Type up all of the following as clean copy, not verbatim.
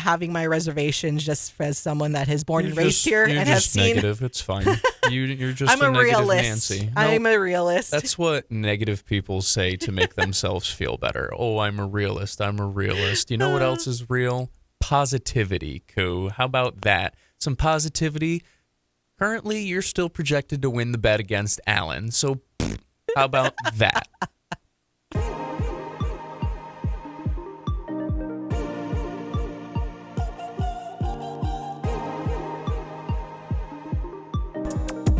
having my reservations just as someone that has born and raised here and has seen. Negative. It's fine. You're just I'm a negative realist. Nancy. I'm a realist. That's what negative people say to make themselves feel better. Oh, I'm a realist. I'm a realist. You know what else is real? Positivity, Koo. How about that? Some positivity. Currently, you're still projected to win the bet against Allen. So, how about that?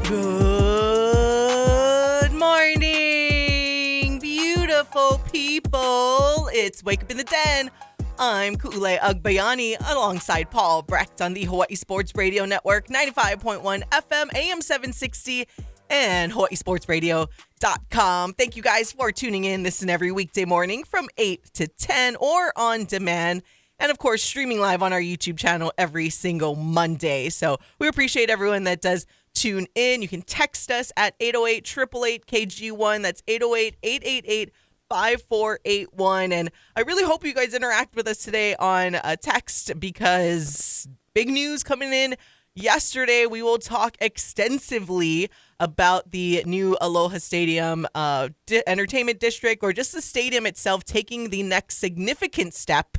Good morning, beautiful people. It's Wake Up in the Den. I'm Ku'ule Agbayani alongside Paul Brecht on the Hawaii Sports Radio Network, 95.1 FM, AM 760, and hawaiisportsradio.com. Thank you guys for tuning in this and every weekday morning from 8 to 10 or on demand. And, of course, streaming live on our YouTube channel every single Monday. So we appreciate everyone that does tune in. You can text us at 808-888-KG1. That's 808-888-5481. And I really hope you guys interact with us today on text because big news coming in yesterday. We will talk extensively about the new Aloha Stadium entertainment district, or just the stadium itself taking the next significant step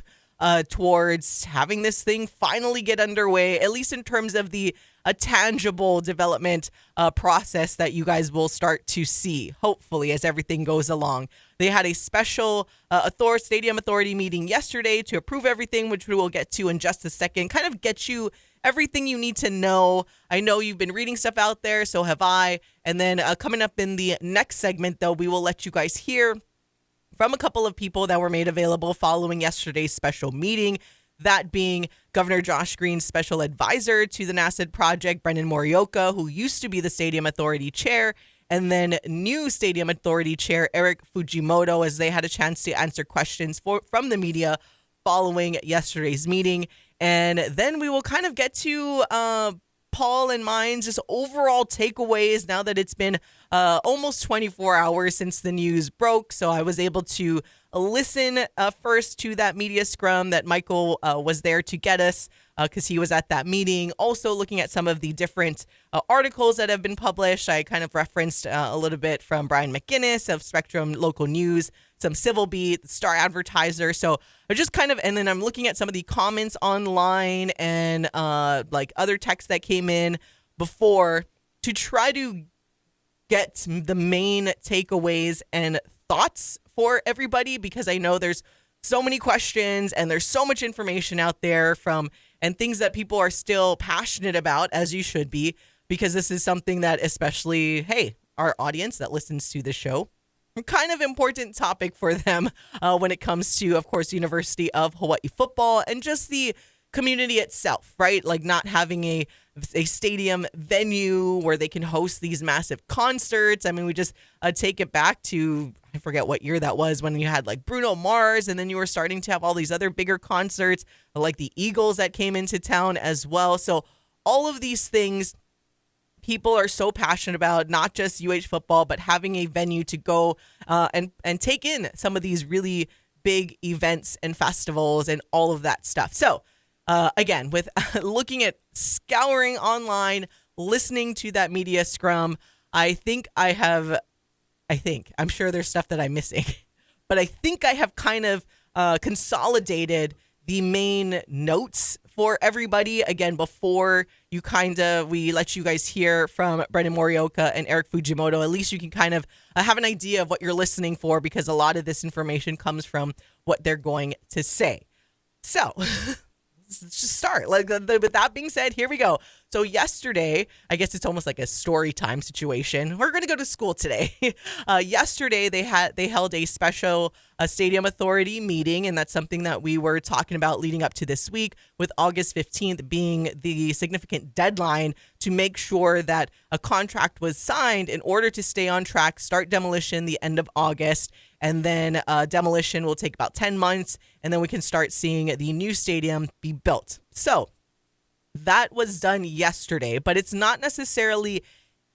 towards having this thing finally get underway, at least in terms of a tangible development process that you guys will start to see, hopefully, as everything goes along. They had a special Stadium Authority meeting yesterday to approve everything, which we will get to in just a second, kind of get you everything you need to know. I know you've been reading stuff out there, so have I. And then coming up in the next segment, though, we will let you guys hear from a couple of people that were made available following yesterday's special meeting, that being Governor Josh Green's special advisor to the NASID project, Brendan Morioka, who used to be the Stadium Authority chair, and then new Stadium Authority chair Eric Fujimoto, as they had a chance to answer questions from the media following yesterday's meeting. And then we will kind of get to Paul and mine's just overall takeaways now that it's been almost 24 hours since the news broke. So I was able to listen first to that media scrum that Michael was there to get us because he was at that meeting. Also looking at some of the different articles that have been published. I kind of referenced a little bit from Brian McGinnis of Spectrum Local News, some Civil Beat, Star Advertiser. So I just kind of, and then I'm looking at some of the comments online and like other texts that came in before to try to get the main takeaways and thoughts for everybody, because I know there's so many questions and there's so much information out there and things that people are still passionate about, as you should be, because this is something that especially, hey, our audience that listens to the show, kind of important topic for them when it comes to, of course, University of Hawaii football and just the community itself, right? Like not having a stadium venue where they can host these massive concerts. I mean, we just take it back to, I forget what year that was, when you had like Bruno Mars, and then you were starting to have all these other bigger concerts, like the Eagles that came into town as well. So all of these things people are so passionate about, not just UH football, but having a venue to go and take in some of these really big events and festivals and all of that stuff. So again, with looking at scouring online, listening to that media scrum, I'm sure there's stuff that I'm missing, but I think I have kind of consolidated the main notes for everybody. Again, before we let you guys hear from Brendan Morioka and Eric Fujimoto, at least you can kind of have an idea of what you're listening for, because a lot of this information comes from what they're going to say. So let's just start. With that being said, here we go. So yesterday, I guess it's almost like a story time situation. We're going to go to school today. Yesterday, they held a special Stadium Authority meeting, and that's something that we were talking about leading up to this week, with August 15th being the significant deadline to make sure that a contract was signed in order to stay on track, start demolition the end of August, and then demolition will take about 10 months, and then we can start seeing the new stadium be built. So that was done yesterday, but it's not necessarily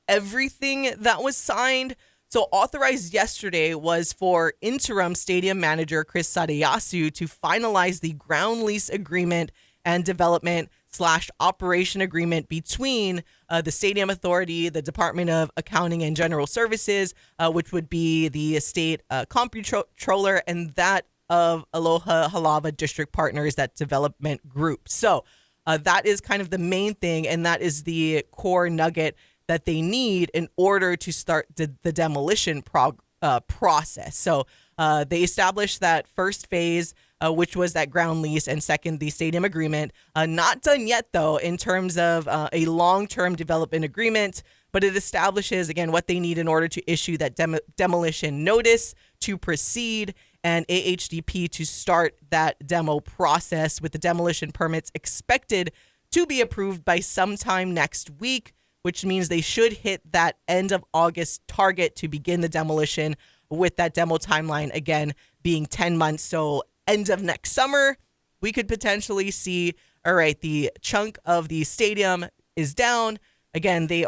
everything that was signed. So authorized yesterday was for interim stadium manager Chris Sadayasu to finalize the ground lease agreement and Development / Operation Agreement between the Stadium Authority, the Department of Accounting and General Services, which would be the state comptroller, and that of Aloha Halava District Partners, that development group. So that is kind of the main thing, and that is the core nugget that they need in order to start the demolition process. So they established that first phase, which was that ground lease, and second, the stadium agreement. Not done yet, though, in terms of a long-term development agreement, but it establishes, again, what they need in order to issue that demolition notice to proceed, and AHDP to start that demo process, with the demolition permits expected to be approved by sometime next week, which means they should hit that end of August target to begin the demolition, with that demo timeline, again, being 10 months. So end of next summer, we could potentially see, all right, the chunk of the stadium is down. Again, the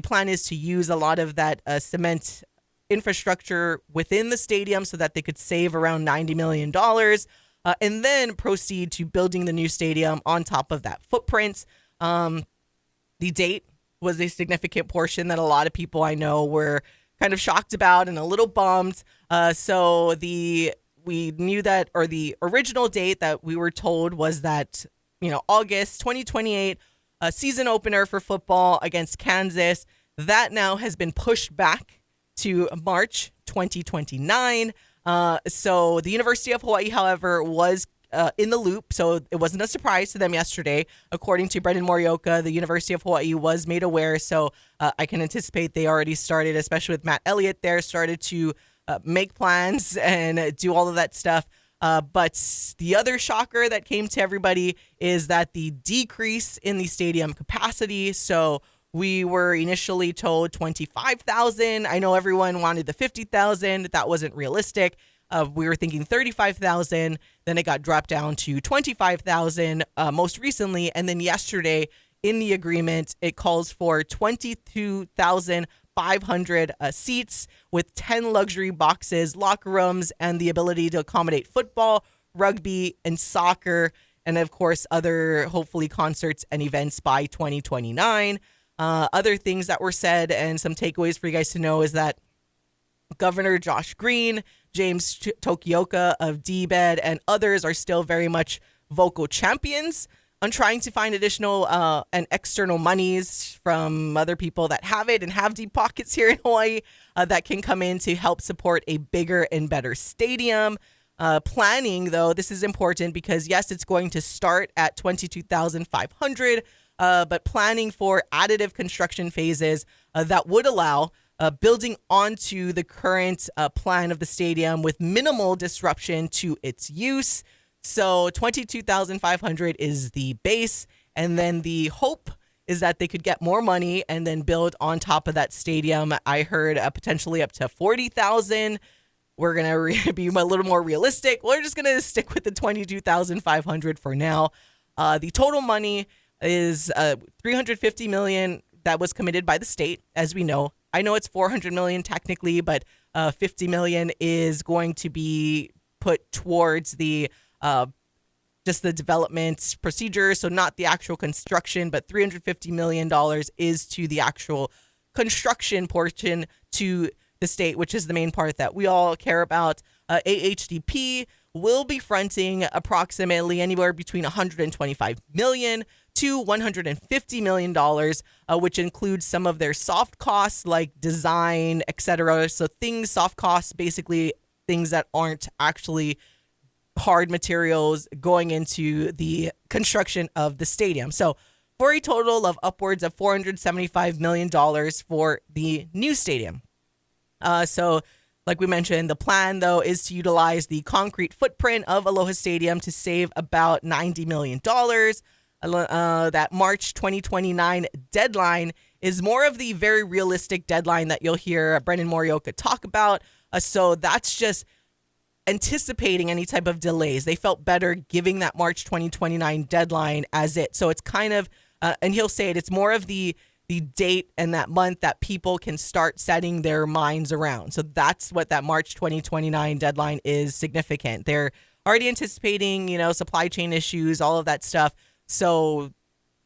plan is to use a lot of that cement infrastructure within the stadium so that they could save around $90 million, and then proceed to building the new stadium on top of that footprint. The date was a significant portion that a lot of people I know were kind of shocked about and a little bummed. We knew that, or the original date that we were told was that, August 2028, season opener for football against Kansas. That now has been pushed back to March 2029. So the University of Hawaii, however, was in the loop, so it wasn't a surprise to them yesterday. According to Brendan Morioka, the University of Hawaii was made aware, so I can anticipate they already started, especially with Matt Elliott there, started to make plans and do all of that stuff. But the other shocker that came to everybody is that the decrease in the stadium capacity. So we were initially told 25,000. I know everyone wanted the 50,000. That wasn't realistic. We were thinking 35,000. Then it got dropped down to 25,000 most recently. And then yesterday in the agreement, it calls for 22,500 seats with 10 luxury boxes, locker rooms, and the ability to accommodate football, rugby, and soccer. And of course, other hopefully concerts and events by 2029. Other things that were said and some takeaways for you guys to know is that Governor Josh Green, James Tokioka of DBED, and others are still very much vocal champions on trying to find additional and external monies from other people that have it and have deep pockets here in Hawaii that can come in to help support a bigger and better stadium. Planning, though, this is important because, yes, it's going to start at 22,500, but planning for additive construction phases that would allow building onto the current plan of the stadium with minimal disruption to its use. So 22,500 is the base, and then the hope is that they could get more money and then build on top of that stadium. I heard potentially up to 40,000. We're going to be a little more realistic. We're just going to stick with the 22,500 for now. The total money is $350 million that was committed by the state, as we know. I know it's $400 million technically, but $50 million is going to be put towards the just the development procedure, so not the actual construction, but $350 million is to the actual construction portion to the state, which is the main part that we all care about. AHDP will be fronting approximately anywhere between $125 million to $150 million, which includes some of their soft costs like design, etc. So soft costs, basically things that aren't actually hard materials going into the construction of the stadium. So for a total of upwards of $475 million for the new stadium. So like we mentioned, the plan, though, is to utilize the concrete footprint of Aloha Stadium to save about $90 million. That March 2029 deadline is more of the very realistic deadline that you'll hear Brendan Morioka talk about. So that's just anticipating any type of delays. They felt better giving that March 2029 deadline as it. So it's kind of, and he'll say it's more of the date and that month that people can start setting their minds around. So that's what that March 2029 deadline is significant. They're already anticipating, supply chain issues, all of that stuff. So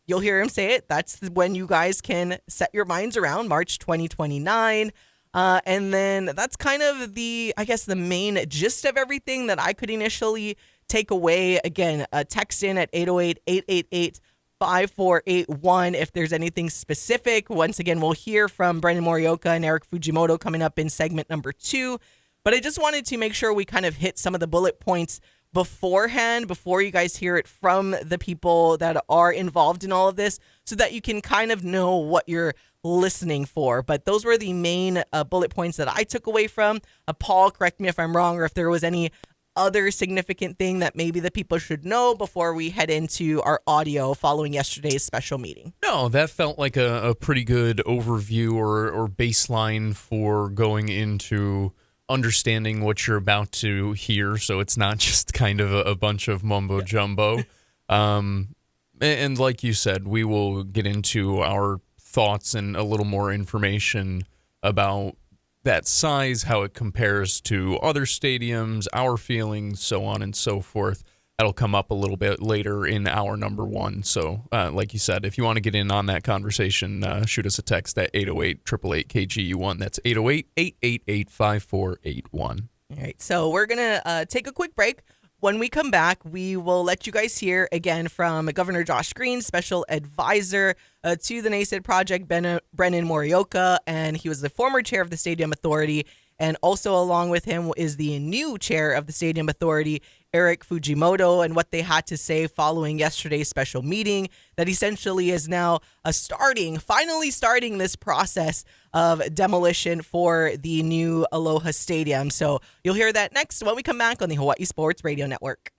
you'll hear him say it. That's when you guys can set your minds around March 2029. And then that's kind of the main gist of everything that I could initially take away. Again, text in at 808-888-5481 if there's anything specific. Once again, we'll hear from Brennan Morioka and Eric Fujimoto coming up in segment number 2. But I just wanted to make sure we kind of hit some of the bullet points beforehand, before you guys hear it from the people that are involved in all of this, so that you can kind of know what you're listening for. But those were the main bullet points that I took away from. Paul, correct me if I'm wrong, or if there was any other significant thing that maybe the people should know before we head into our audio following yesterday's special meeting. No, that felt like a pretty good overview or baseline for going into understanding what you're about to hear, so it's not just kind of a bunch of mumbo jumbo. And like you said, we will get into our thoughts and a little more information about that size, how it compares to other stadiums, our feelings, so on and so forth. That'll come up a little bit later in hour number 1. So, like you said, if you want to get in on that conversation, shoot us a text at 808-888-KGU1. That's 808-888-5481. All right, so we're going to take a quick break. When we come back, we will let you guys hear again from Governor Josh Green, Special Advisor to the NASID project, Brennan Morioka, and he was the former chair of the Stadium Authority. And also along with him is the new chair of the Stadium Authority, Eric Fujimoto, and what they had to say following yesterday's special meeting that essentially is now finally starting this process of demolition for the new Aloha Stadium. So you'll hear that next when we come back on the Hawaii Sports Radio Network.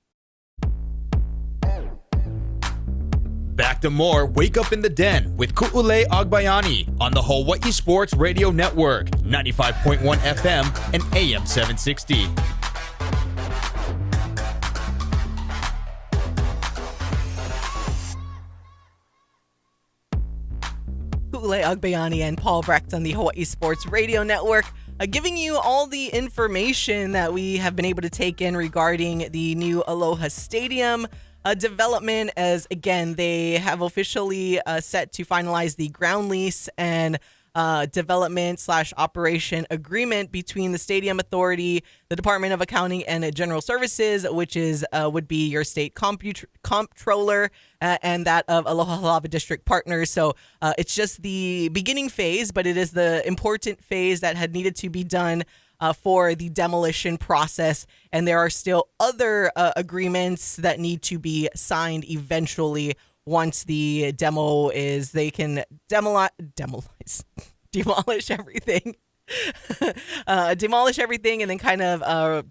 Back to more Wake Up in the Den with Ku'ulei Agbayani on the Hawaii Sports Radio Network, 95.1 FM and AM 760. Ku'ulei Agbayani and Paul Brecht on the Hawaii Sports Radio Network, giving you all the information that we have been able to take in regarding the new Aloha Stadium development, as again they have officially set to finalize the ground lease and development/operation agreement between the Stadium Authority, the Department of Accounting and General Services, which is would be your state comptroller, and that of Aloha Halava District Partners. So it's just the beginning phase, but it is the important phase that had needed to be done for the demolition process, and there are still other agreements that need to be signed eventually. Once the demo is, they can demolish everything, demolish everything, and then kind of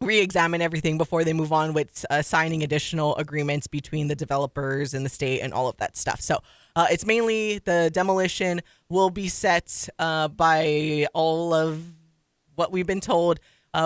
re-examine everything before they move on with signing additional agreements between the developers and the state and all of that stuff. So it's mainly the demolition will be set by all of what we've been told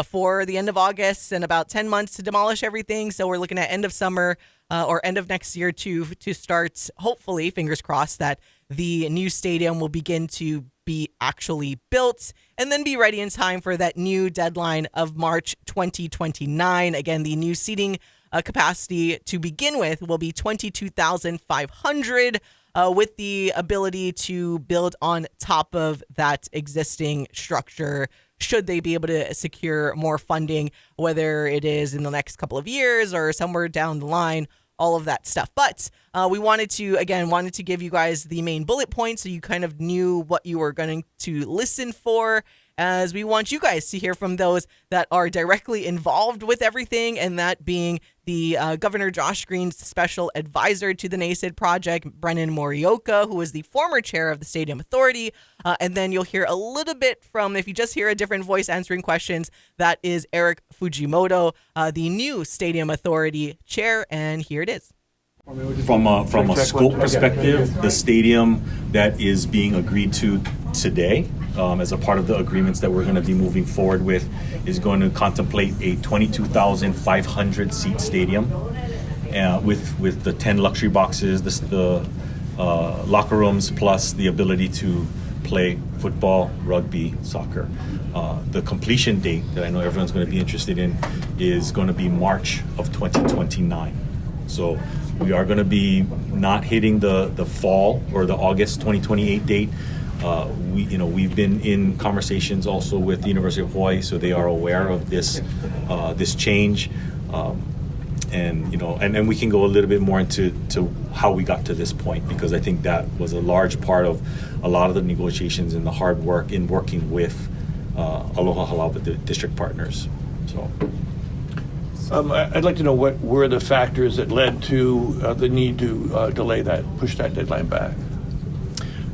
for the end of August, and about 10 months to demolish everything. So we're looking at end of summer or end of next year to start, hopefully, fingers crossed, that the new stadium will begin to be actually built and then be ready in time for that new deadline of March 2029. Again, the new seating capacity to begin with will be 22,500 with the ability to build on top of that existing structure should they be able to secure more funding, whether it is in the next couple of years or somewhere down the line, all of that stuff. But we wanted to give you guys the main bullet points so you kind of knew what you were going to listen for, as we want you guys to hear from those that are directly involved with everything, and that being the Governor Josh Green's special advisor to the NASID project, Brennan Morioka, who is the former chair of the Stadium Authority. And then you'll hear a little bit from, if you just hear a different voice answering questions, that is Eric Fujimoto, the new Stadium Authority chair. And here it is. From a scope perspective, the stadium that is being agreed to today, as a part of the agreements that we're going to be moving forward with, is going to contemplate a 22,500 seat stadium with the 10 luxury boxes, the locker rooms, plus the ability to play football, rugby, soccer. The completion date that I know everyone's going to be interested in is going to be March of 2029. So we are going to be not hitting the fall or the August 2028 date. We've been in conversations also with the University of Hawaii, so they are aware of this change. And we can go a little bit more into how we got to this point, because I think that was a large part of a lot of the negotiations and the hard work in working with Aloha Halawa district partners. So, I'd like to know what were the factors that led to the need to push that deadline back.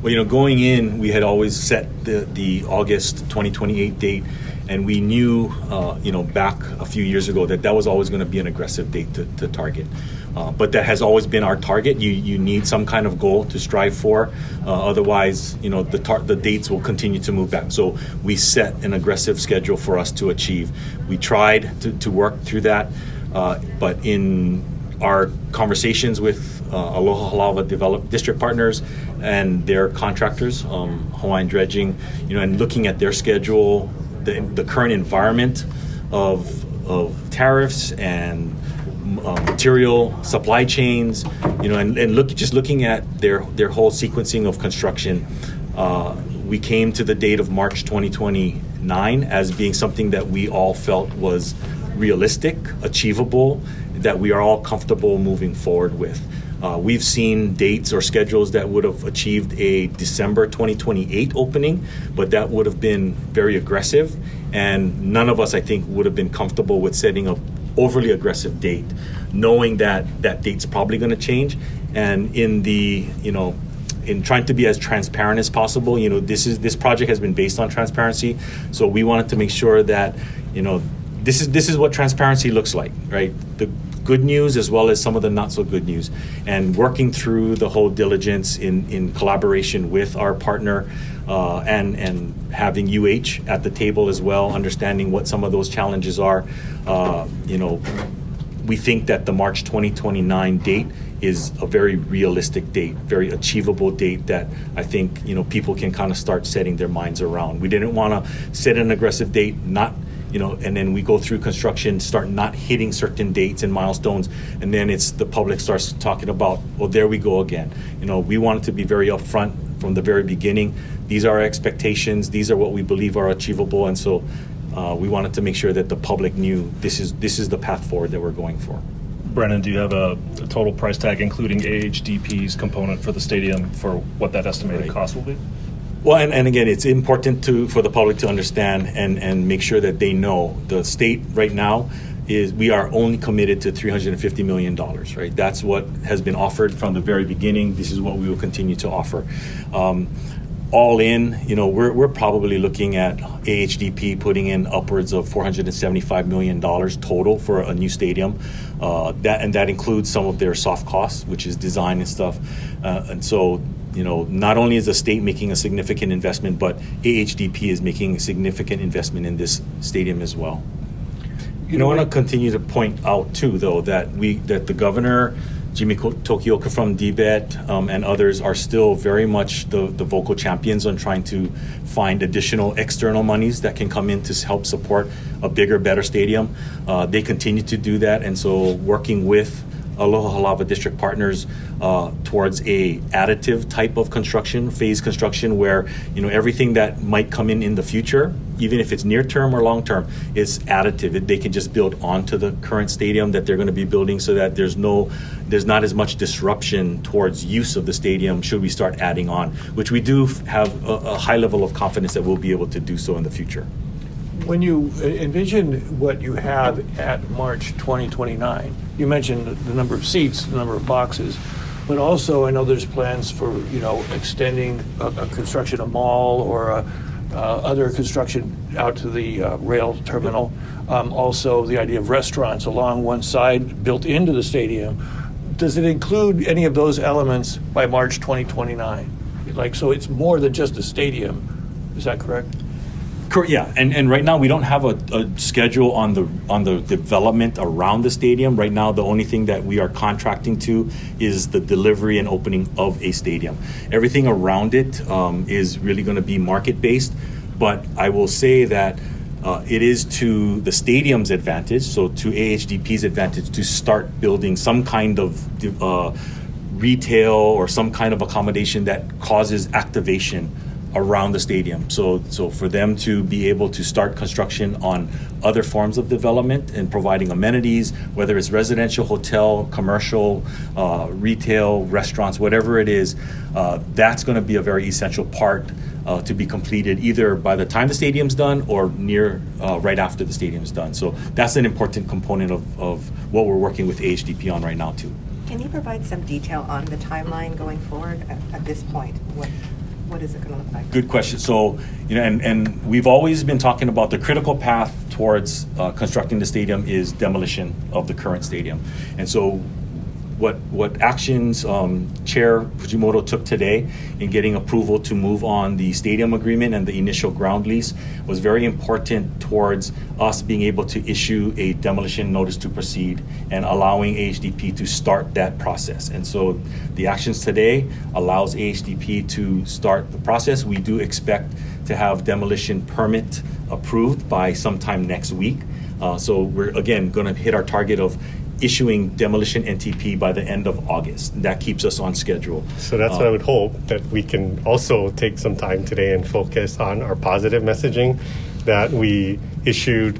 Well, going in, we had always set the August 2028 date, and we knew, back a few years ago that was always going to be an aggressive date to target. But that has always been our target. You need some kind of goal to strive for. Otherwise, the dates will continue to move back. So we set an aggressive schedule for us to achieve. We tried to work through that, but in our conversations with Aloha Halawa district partners and their contractors, Hawaiian Dredging, and looking at their schedule, the current environment of tariffs and material supply chains, and looking at their whole sequencing of construction, we came to the date of March 2029 as being something that we all felt was realistic, achievable, that we are all comfortable moving forward with. We've seen dates or schedules that would have achieved a December 2028 opening, but that would have been very aggressive, and none of us, I think, would have been comfortable with setting an overly aggressive date, knowing that that date's probably going to change. And in trying to be as transparent as possible, this project has been based on transparency, so we wanted to make sure that this is what transparency looks like, right? The good news as well as some of the not so good news, and working through the whole diligence in collaboration with our partner, and having UH at the table as well, understanding what some of those challenges are. We think that the March 2029 date is a very realistic date, very achievable date that I think people can kind of start setting their minds around. We didn't want to set an aggressive date, and then we go through construction, start not hitting certain dates and milestones, and then the public starts talking about, well, there we go again. We wanted to be very upfront from the very beginning. These are our expectations. These are what we believe are achievable, and so we wanted to make sure that the public knew this is the path forward that we're going for. Brennan, do you have a total price tag, including AHDP's component for the stadium, for what that estimated cost will be? Well, and again, it's important for the public to understand and make sure that they know the state right now is we are only committed to $350 million, right? That's what has been offered from the very beginning. This is what we will continue to offer. All in, we're probably looking at AHDP putting in upwards of $475 million total for a new stadium. That includes some of their soft costs, which is design and stuff. And so, not only is the state making a significant investment, but AHDP is making a significant investment in this stadium as well. I want to continue to point out too, though, that the governor, Jimmy Tokioka from DBET, and others are still very much the vocal champions on trying to find additional external monies that can come in to help support a bigger, better stadium. They continue to do that, and so working with Aloha Halawa district partners towards a additive type of construction, phase construction, where everything that might come in the future, even if it's near term or long term, is additive. They can just build onto the current stadium that they're going to be building, so that there's not as much disruption towards use of the stadium should we start adding on, which we do have a high level of confidence that we'll be able to do so in the future. When you envision what you have at March 2029, you mentioned the number of seats, the number of boxes, but also I know there's plans for extending a construction, a mall, or other construction out to the rail terminal. Also, the idea of restaurants along one side built into the stadium. Does it include any of those elements by March 2029? So it's more than just a stadium. Is that correct? Yeah, and right now we don't have a schedule on the development around the stadium. Right now, the only thing that we are contracting to is the delivery and opening of a stadium. Everything around it is really going to be market based, but I will say that it is to the stadium's advantage, so to AHDP's advantage, to start building some kind of retail or some kind of accommodation that causes activation around the stadium. So for them to be able to start construction on other forms of development and providing amenities, whether it's residential, hotel, commercial, retail, restaurants, whatever it is, that's going to be a very essential part to be completed either by the time the stadium's done or right after the stadium's done. So that's an important component of what we're working with AHDP on right now too. Can you provide some detail on the timeline going forward at this point? What is it going to look like? Good question. So, and we've always been talking about the critical path towards constructing the stadium is demolition of the current stadium. And so what actions Chair Fujimoto took today in getting approval to move on the stadium agreement and the initial ground lease was very important towards us being able to issue a demolition notice to proceed and allowing AHDP to start that process. And so the actions today allows AHDP to start the process. We do expect to have demolition permit approved by sometime next week. So we're again going to hit our target of issuing demolition NTP by the end of August. That keeps us on schedule. So that's what I would hope, that we can also take some time today and focus on our positive messaging, that we issued,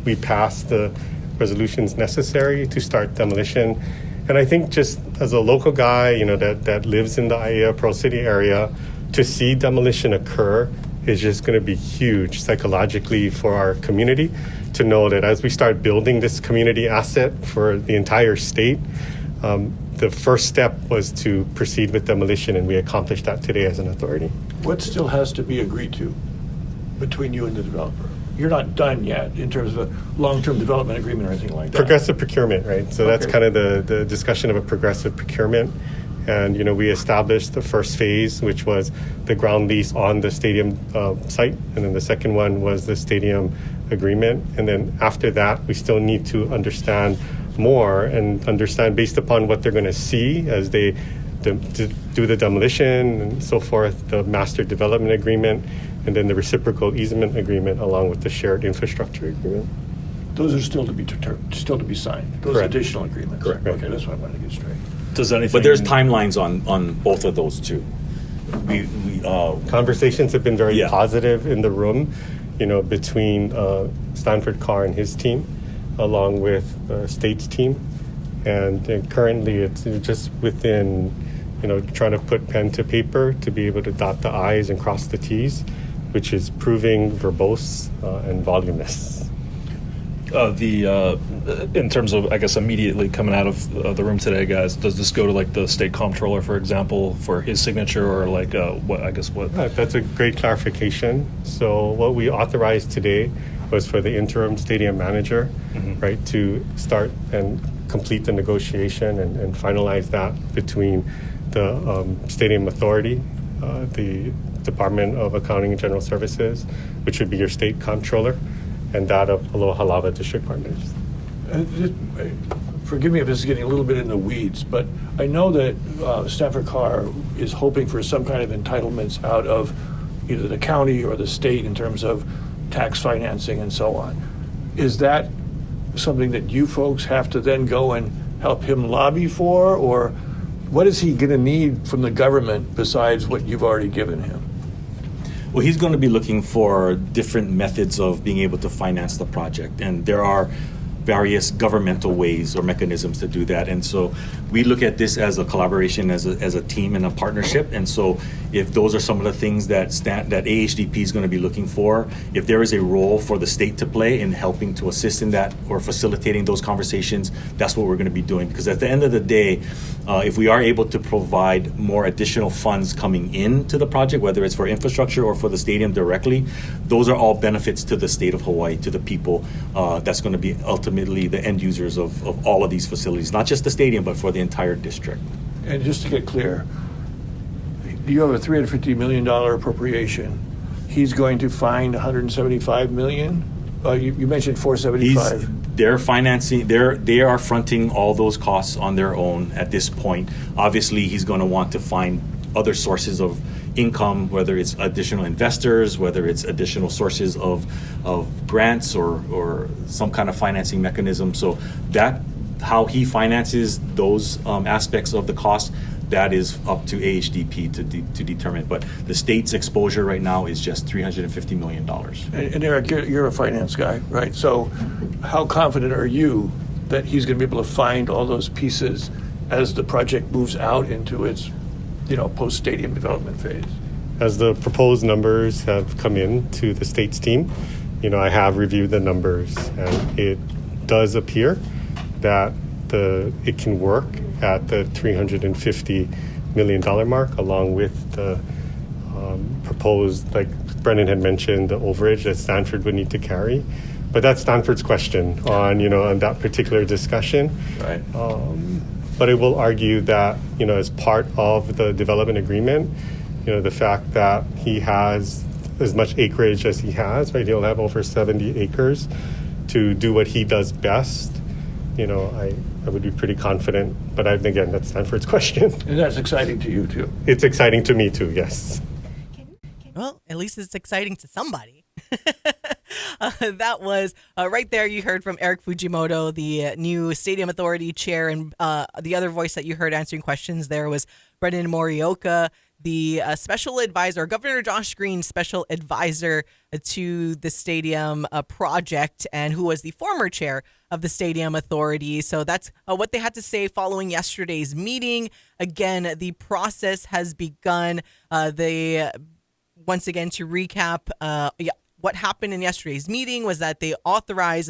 we passed the resolutions necessary to start demolition. And I think just as a local guy, that lives in the Aiea Pro City area, to see demolition occur is just going to be huge psychologically for our community, to know that as we start building this community asset for the entire state, the first step was to proceed with demolition, and we accomplished that today as an authority. What still has to be agreed to between you and the developer? You're not done yet in terms of a long-term development agreement or anything like that. Progressive procurement, right? So that's kind of the discussion of a progressive procurement. And, we established the first phase, which was the ground lease on the stadium site. And then the second one was the stadium agreement. And then after that, we still need to understand more and understand, based upon what they're going to see as they do the demolition and so forth, the master development agreement, and then the reciprocal easement agreement along with the shared infrastructure agreement. Those are still to be signed. Those Correct. Additional agreements. Correct. Okay, that's what I wanted to get straight. But there's timelines on both of those too. Conversations have been very Yeah. positive in the room, between Stanford Carr and his team, along with the state's team. And currently it's just within, trying to put pen to paper to be able to dot the I's and cross the T's, which is proving verbose and voluminous. In terms of, I guess, immediately coming out of the room today, guys, does this go to like the state comptroller, for example, for his signature, or like what? That's a great clarification. So what we authorized today was for the interim stadium manager, right, to start and complete the negotiation and finalize that between the stadium authority, the Department of Accounting and General Services, which would be your state comptroller, and that of Aloha Lava District Partners. Forgive me if this is getting a little bit in the weeds, but I know that Stanford Carr is hoping for some kind of entitlements out of either the county or the state in terms of tax financing and so on. Is that something that you folks have to then go and help him lobby for, or what is he going to need from the government besides what you've already given him? Well, he's going to be looking for different methods of being able to finance the project, and there are various governmental ways or mechanisms to do that. And so we look at this as a collaboration, as a team and a partnership. And so if those are some of the things that AHDP is going to be looking for, if there is a role for the state to play in helping to assist in that or facilitating those conversations, that's what we're going to be doing. Because at the end of the day, if we are able to provide more additional funds coming into the project, whether it's for infrastructure or for the stadium directly, those are all benefits to the state of Hawaii, to the people. That's going to be ultimately the end users of all of these facilities, not just the stadium, but for the entire district. And just to get clear, you have a $350 million appropriation. he's going to find $175 million. You mentioned 475. They're financing. They are fronting all those costs on their own at this point. Obviously, he's going to want to find other sources of income, whether it's additional investors, whether it's additional sources of grants or some kind of financing mechanism. So that how he finances those aspects of the cost, that is up to AHDP to determine. But the state's exposure right now is just $350 million. And Eric, you're a finance guy, right? So how confident are you that he's going to be able to find all those pieces as the project moves out into its, post-stadium development phase? As the proposed numbers have come in to the state's team, I have reviewed the numbers, and it does appear that it can work at the $350 million mark, along with the proposed, like Brennan had mentioned, the overage that Stanford would need to carry. But that's Stanford's question on that particular discussion. Right. But I will argue that, as part of the development agreement, the fact that he has as much acreage as he has, right? He'll have over 70 acres to do what he does best. I would be pretty confident, but again, that's Stanford's question. And that's exciting to you, too. It's exciting to me, too, yes. Well, at least it's exciting to somebody. That was right there. You heard from Eric Fujimoto, the new Stadium Authority chair, and the other voice that you heard answering questions there was Brendan Morioka, the special advisor, Governor Josh Green's special advisor to the stadium project, and who was the former chair of the Stadium Authority. So that's what they had to say following yesterday's meeting. Again, the process has begun. Once again, to recap, what happened in yesterday's meeting was that the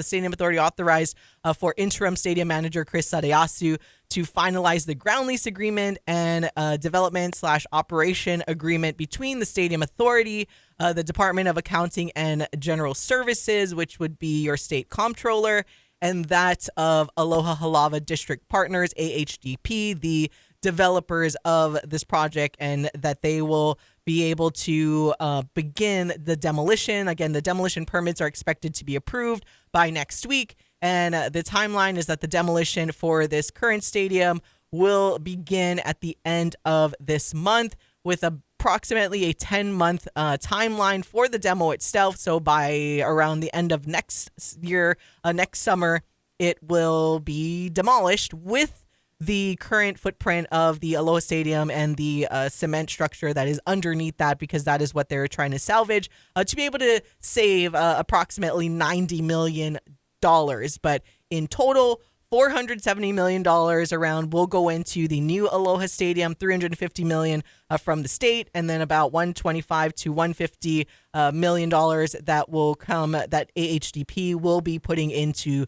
Stadium Authority authorized for interim stadium manager Chris Sadayasu to finalize the ground lease agreement and development/operation agreement between the Stadium Authority, the Department of Accounting and General Services, which would be your state comptroller, and that of Aloha Halava District Partners, AHDP, the developers of this project, and that they will be able to begin the demolition. Again, the demolition permits are expected to be approved by next week. And the timeline is that the demolition for this current stadium will begin at the end of this month, with approximately a 10-month timeline for the demo itself. So by around the end of next year, next summer, it will be demolished with the current footprint of the Aloha Stadium and the cement structure that is underneath that, because that is what they're trying to salvage to be able to save approximately $90 million. But in total, $470 million around will go into the new Aloha Stadium, $350 million from the state, and then about $125 to $150 million that will come, that AHDP will be putting into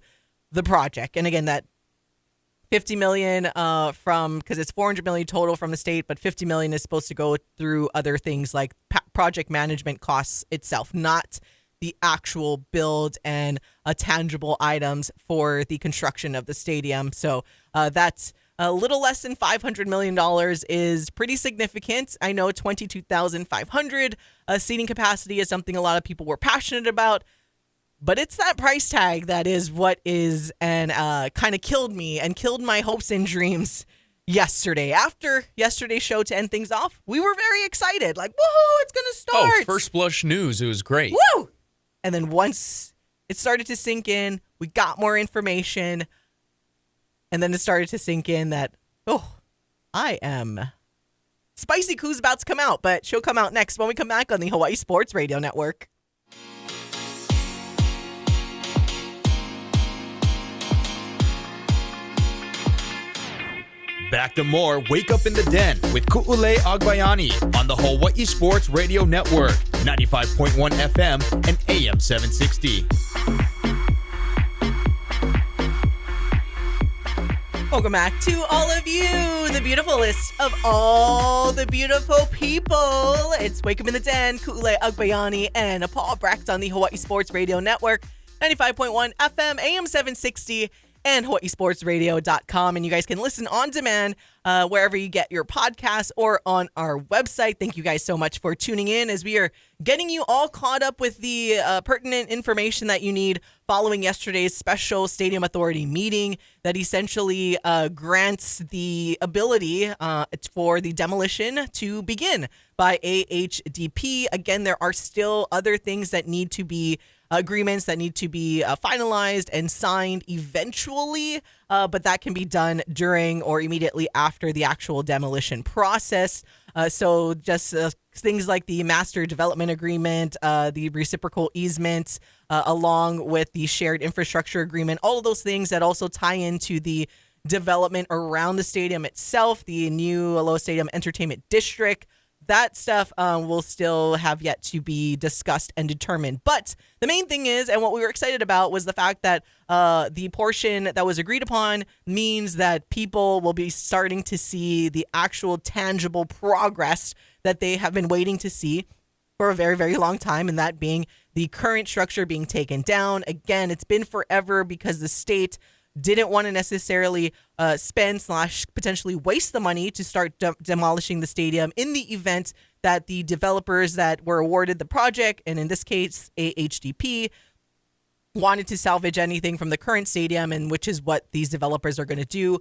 the project. And again, that $50 million because it's $400 million total from the state, but $50 million is supposed to go through other things like project management costs itself, not the actual build and tangible items for the construction of the stadium. So that's a little less than $500 million is pretty significant. I know 22,500 seating capacity is something a lot of people were passionate about. But it's that price tag that is what is, and kind of killed me and killed my hopes and dreams yesterday. After yesterday's show, to end things off, we were very excited. Like, woohoo, it's going to start. Oh, first blush news. It was great. Woo! And then once it started to sink in, we got more information. And then it started to sink in that, Spicy Coo's about to come out, but she'll come out next when we come back on the Hawaii Sports Radio Network. Back to more Wake Up in the Den with Ku'ulei Agbayani on the Hawaii Sports Radio Network, 95.1 FM and AM 760. Welcome back to all of you, the beautifulest of all the beautiful people. It's Wake Up in the Den, Ku'ulei Agbayani and Paul Brecht on the Hawaii Sports Radio Network, 95.1 FM, AM 760, and hawaiisportsradio.com. And you guys can listen on demand wherever you get your podcasts or on our website. Thank you guys so much for tuning in as we are getting you all caught up with the pertinent information that you need following yesterday's special Stadium Authority meeting that essentially grants the ability for the demolition to begin by AHDP. Again, there are still other things that need to be agreements that need to be finalized and signed eventually, but that can be done during or immediately after the actual demolition process. So just things like the master development agreement, the reciprocal easements, along with the shared infrastructure agreement, all of those things that also tie into the development around the stadium itself, the new Aloha Stadium Entertainment District. That stuff will still have yet to be discussed and determined. But the main thing is, and what we were excited about, was the fact that the portion that was agreed upon means that people will be starting to see the actual tangible progress that they have been waiting to see for a very, very long time, and that being the current structure being taken down. Again, it's been forever because the state didn't want to necessarily spend / potentially waste the money to start demolishing the stadium in the event that the developers that were awarded the project, and in this case, AHDP, wanted to salvage anything from the current stadium, and which is what these developers are going to do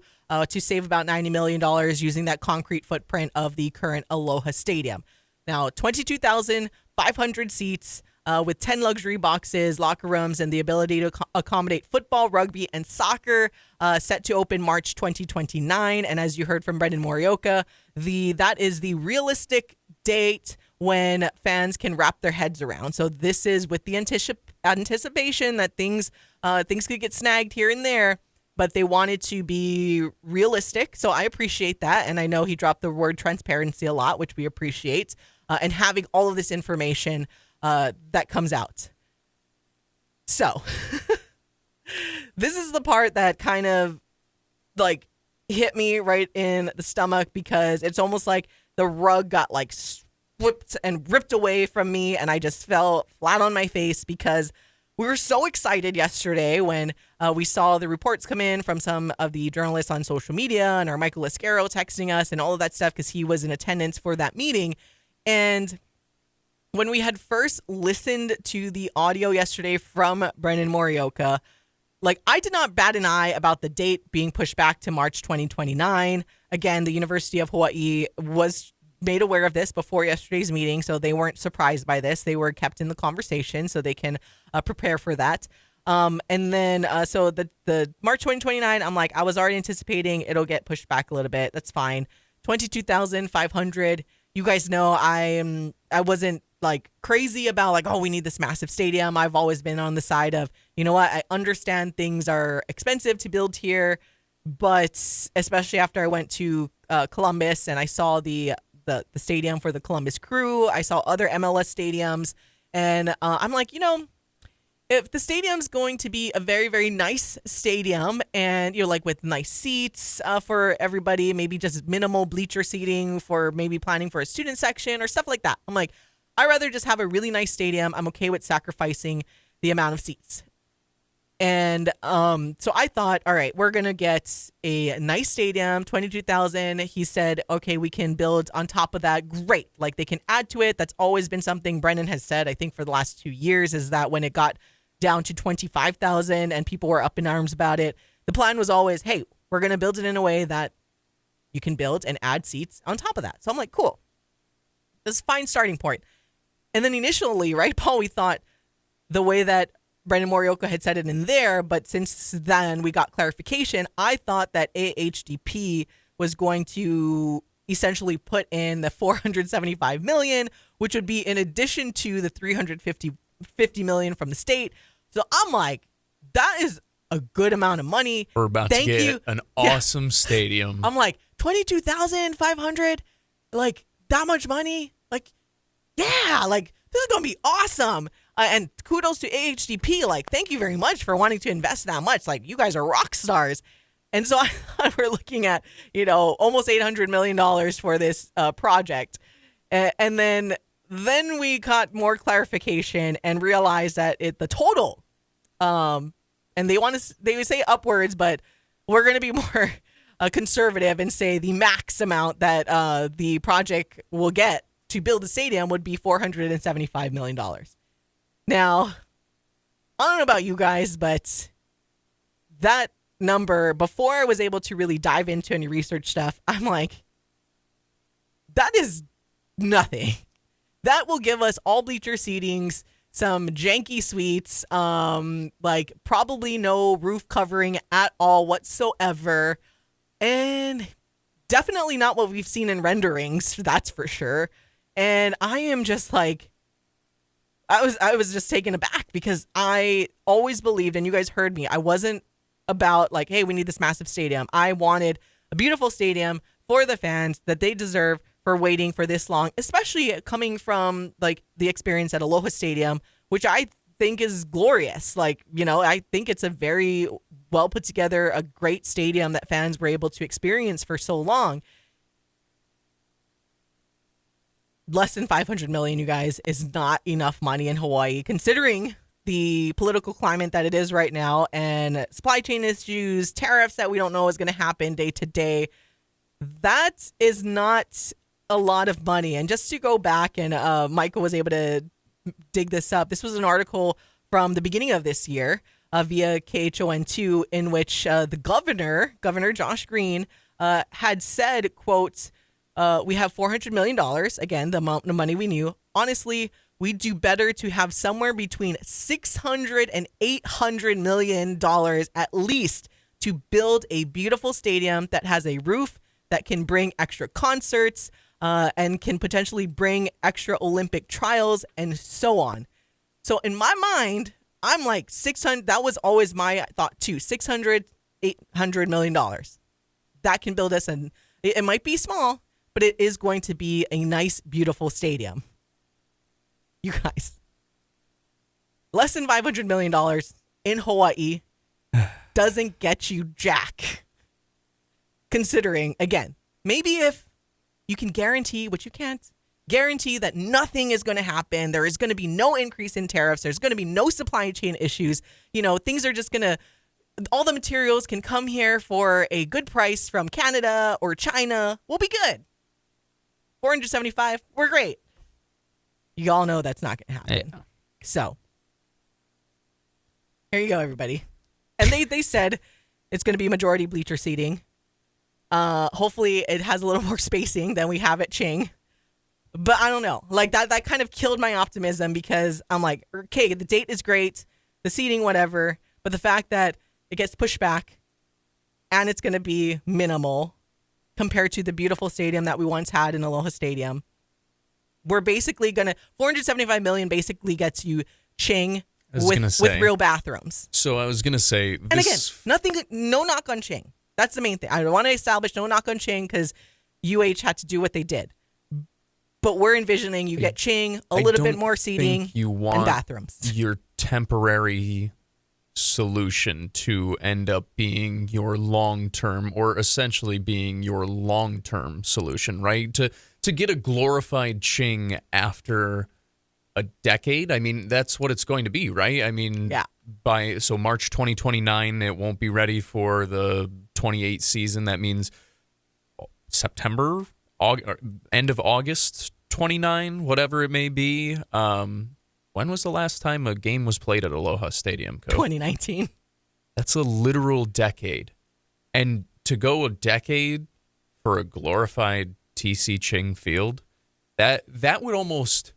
to save about $90 million using that concrete footprint of the current Aloha Stadium. Now, 22,500 seats, with 10 luxury boxes, locker rooms, and the ability to accommodate football, rugby, and soccer, set to open March 2029. And as you heard from Brendan Morioka, that is the realistic date when fans can wrap their heads around. So this is with the anticipation that things could get snagged here and there, but they wanted to be realistic. So I appreciate that. And I know he dropped the word transparency a lot, which we appreciate, and having all of this information that comes out. So this is the part that kind of like hit me right in the stomach, because it's almost like the rug got like swept and ripped away from me, and I just fell flat on my face because we were so excited yesterday when we saw the reports come in from some of the journalists on social media and our Michael Escaro texting us and all of that stuff because he was in attendance for that meeting. And when we had first listened to the audio yesterday from Brendan Morioka, like, I did not bat an eye about the date being pushed back to March 2029. Again, the University of Hawaii was made aware of this before yesterday's meeting, so they weren't surprised by this. They were kept in the conversation so they can prepare for that. And then, so the March 2029, I'm like, I was already anticipating it'll get pushed back a little bit. That's fine. 22,500. You guys know I wasn't like crazy about like, oh, we need this massive stadium. I've always been on the side of, you know what, I understand things are expensive to build here, but especially after I went to Columbus and I saw the stadium for the Columbus Crew, I saw other MLS stadiums, and I'm like, you know, if the stadium's going to be a very, very nice stadium and you're like with nice seats for everybody, maybe just minimal bleacher seating for maybe planning for a student section or stuff like that, I'm like, I'd rather just have a really nice stadium. I'm okay with sacrificing the amount of seats. And so I thought, all right, we're going to get a nice stadium, 22,000. He said, okay, we can build on top of that. Great. Like, they can add to it. That's always been something Brendan has said, I think, for the last 2 years, is that when it got down to 25,000 and people were up in arms about it, the plan was always, hey, we're going to build it in a way that you can build and add seats on top of that. So I'm like, cool. This is a fine starting point. And then initially, right, Paul, we thought the way that Brendan Morioka had said it in there, but since then we got clarification, I thought that AHDP was going to essentially put in the $475 million, which would be in addition to the $350 million from the state. So I'm like, that is a good amount of money. We're about to get an awesome stadium. I'm like, 22,500, like that much money, like, yeah, like this is gonna be awesome. And kudos to AHDP. Like, thank you very much for wanting to invest that much. Like, you guys are rock stars. And so I thought we're looking at, you know, almost $800 million for this project. And then we got more clarification and realized that the total, and and they would say upwards, but we're going to be more conservative and say the max amount that the project will get to build the stadium would be $475 million. Now, I don't know about you guys, but that number, before I was able to really dive into any research stuff, I'm like, that is nothing. That will give us all bleacher seatings, some janky suites, like probably no roof covering at all whatsoever, and definitely not what we've seen in renderings, that's for sure. And I am just like, I was just taken aback because I always believed, and you guys heard me, I wasn't about like, hey, we need this massive stadium. I wanted a beautiful stadium for the fans that they deserve for waiting for this long, especially coming from like the experience at Aloha Stadium, which I think is glorious. Like, you know, I think it's a very well put together, a great stadium that fans were able to experience for so long. Less than 500 million, you guys, is not enough money in Hawaii, considering the political climate that it is right now and supply chain issues, tariffs that we don't know is going to happen day to day. That is not a lot of money. And just to go back, and Michael was able to dig this up. This was an article from the beginning of this year via KHON2, in which the Governor Josh Green, had said, quote, we have $400 million. Again, the amount of money we knew. Honestly, we'd do better to have somewhere between $600 and $800 million at least to build a beautiful stadium that has a roof that can bring extra concerts and can potentially bring extra Olympic trials and so on. So in my mind, I'm like 600. That was always my thought too. $600, $800 million. That can build us, and it might be small, but it is going to be a nice, beautiful stadium. You guys, less than $500 million in Hawaii doesn't get you jack. Considering, again, maybe if you can guarantee, which you can't, guarantee that nothing is going to happen. There is going to be no increase in tariffs. There's going to be no supply chain issues. You know, things are just going to, all the materials can come here for a good price from Canada or China. We'll be good. 475, we're great. You all know that's not going to happen. Yeah. So, here you go, everybody. And they said it's going to be majority bleacher seating. Hopefully it has a little more spacing than we have at Ching. But I don't know. Like that kind of killed my optimism, because I'm like, okay, the date is great, the seating, whatever. But the fact that it gets pushed back and it's going to be minimal compared to the beautiful stadium that we once had in Aloha Stadium. We're basically going to, $475 million basically gets you Ching with real bathrooms. So I was going to say, and again, no knock on Ching. That's the main thing. I don't want to establish no knock on Ching, because UH had to do what they did. But we're envisioning you get Ching, a little bit more seating, and bathrooms. Your temporary solution to end up being your long-term, or essentially being your long-term solution, right? To get a glorified Ching after a decade, I mean, that's what it's going to be, right? I mean, yeah. So March 2029, it won't be ready for the 28 season. That means September, end of August 29, whatever it may be. When was the last time a game was played at Aloha Stadium, Coach? 2019. That's a literal decade. And to go a decade for a glorified TC Ching field, that would almost,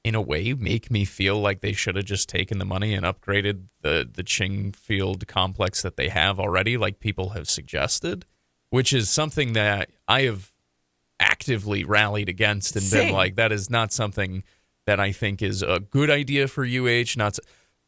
in a way, make me feel like they should have just taken the money and upgraded the Ching Field complex that they have already, like people have suggested, which is something that I have actively rallied against and been like, that is not something that I think is a good idea for UH.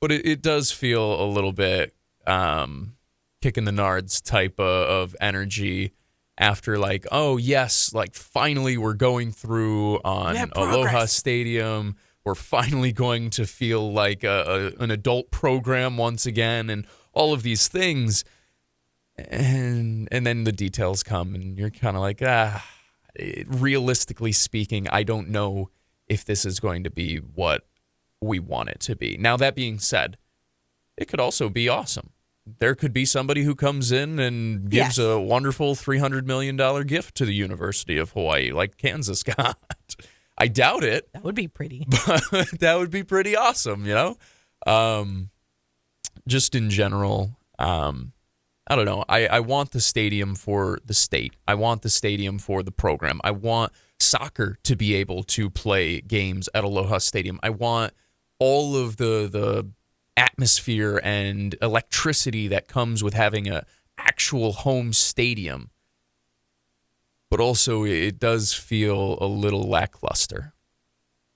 But it does feel a little bit kicking the nards type of energy after, like, oh, yes, like finally we're going through on Aloha Stadium. We're finally going to feel like an adult program once again, and all of these things. And then the details come, and you're kind of like, realistically speaking, I don't know if this is going to be what we want it to be. Now, that being said, it could also be awesome. There could be somebody who comes in and gives a wonderful $300 million gift to the University of Hawaii, like Kansas got. I doubt it. That would be pretty. But that would be pretty awesome, Just in general, I don't know. I want the stadium for the state. I want the stadium for the program. I want soccer to be able to play games at Aloha Stadium. I want all of the atmosphere and electricity that comes with having a actual home stadium. But also it does feel a little lackluster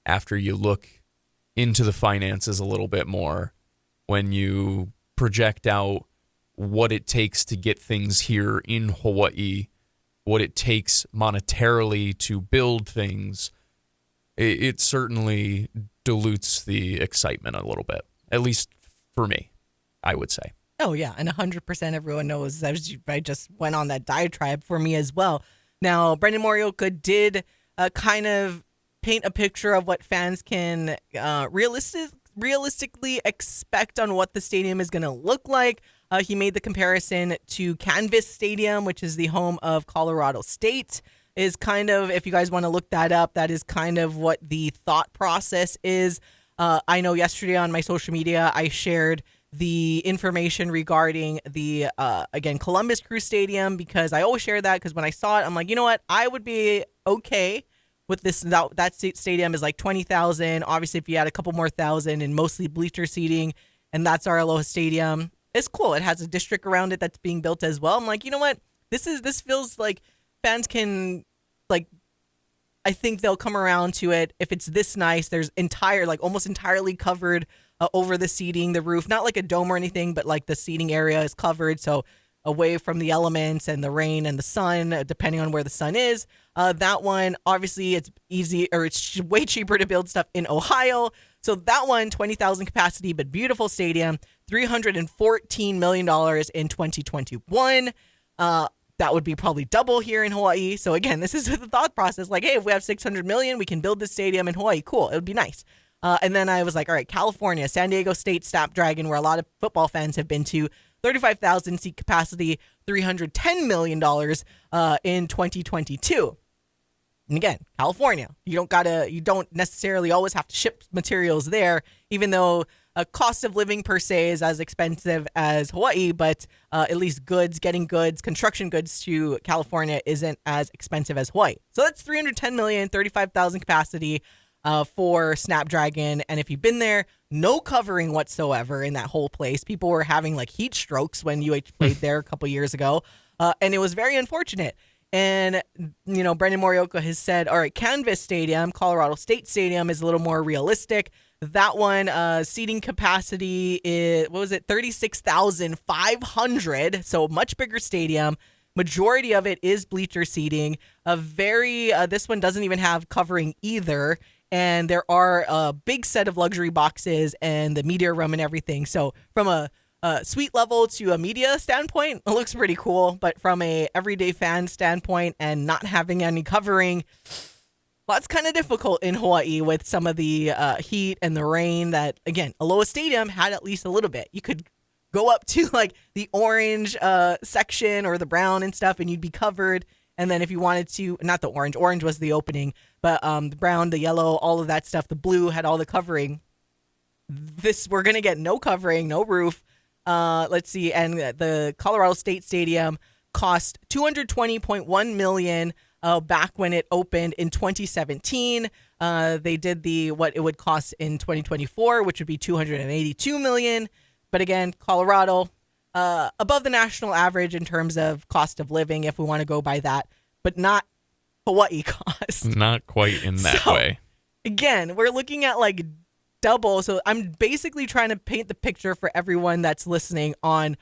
after you look into the finances a little bit more when you project out what it takes to get things here in Hawaii, what it takes monetarily to build things. It certainly dilutes the excitement a little bit, at least for me, I would say. Oh, yeah. And 100% everyone knows. I just went on that diatribe for me as well. Now, Brendan Morioka did kind of paint a picture of what fans can realistically expect on what the stadium is going to look like. He made the comparison to Canvas Stadium, which is the home of Colorado State. Is kind of, if you guys want to look that up, that is kind of what the thought process is. I know yesterday on my social media, I shared the information regarding the, again, Columbus Crew Stadium, because I always share that because when I saw it, I'm like, you know what? I would be okay with this. That stadium is like 20,000. Obviously, if you add a couple more thousand and mostly bleacher seating, and that's our Aloha Stadium, it's cool. It has a district around it that's being built as well. I'm like, you know what? This feels like fans can, like, I think they'll come around to it if it's this nice. There's almost entirely covered over the seating, the roof, not like a dome or anything, but like the seating area is covered. So away from the elements and the rain and the sun, depending on where the sun is. That one, obviously it's easy, or it's way cheaper to build stuff in Ohio. So that one, 20,000 capacity, but beautiful stadium, $314 million in 2021. That would be probably double here in Hawaii. So again, this is the thought process. Like, hey, if we have $600 million, we can build this stadium in Hawaii. Cool. It would be nice. And then I was like, all right, California, San Diego State Snapdragon, where a lot of football fans have been to, 35,000 seat capacity, $310 million in 2022. And again, California, you don't necessarily always have to ship materials there, even though a cost of living per se is as expensive as Hawaii, but at least getting goods, construction goods to California isn't as expensive as Hawaii. So that's $310 million, 35,000 capacity for Snapdragon. And if you've been there, no covering whatsoever in that whole place. People were having like heat strokes when UH played there a couple years ago. And it was very unfortunate. And, Brendan Morioka has said, all right, Canvas Stadium, Colorado State Stadium is a little more realistic. That one, seating capacity is, 36,500. So much bigger stadium. Majority of it is bleacher seating. This one doesn't even have covering either. And there are a big set of luxury boxes and the media room and everything. So from a suite level to a media standpoint, it looks pretty cool. But from a everyday fan standpoint and not having any covering, well, it's kind of difficult in Hawaii with some of the heat and the rain that, again, Aloha Stadium had at least a little bit. You could go up to like the orange section or the brown and stuff and you'd be covered. And then if you wanted to, not the orange was the opening, but the brown, the yellow, all of that stuff, the blue had all the covering. We're going to get no covering, no roof. Let's see. And the Colorado State Stadium cost $220.1 million back when it opened in 2017. They did what it would cost in 2024, which would be $282 million. But again, Colorado, above the national average in terms of cost of living, if we want to go by that, but not Hawaii cost. Not quite in that way. Again, we're looking at like double. So I'm basically trying to paint the picture for everyone that's listening on